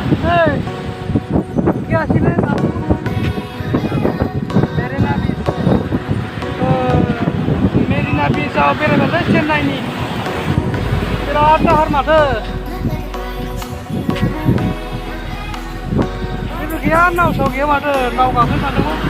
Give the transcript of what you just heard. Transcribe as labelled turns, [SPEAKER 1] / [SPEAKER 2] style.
[SPEAKER 1] Hey, क्या सीने ना मेरीना बीच मेरीना बीचआव बेरायबाथाय चेन्नाइनि बिराद दाहार माथो जेबो गैया नाव साव गैया माथो नाव गाखोनो सानदोंमोन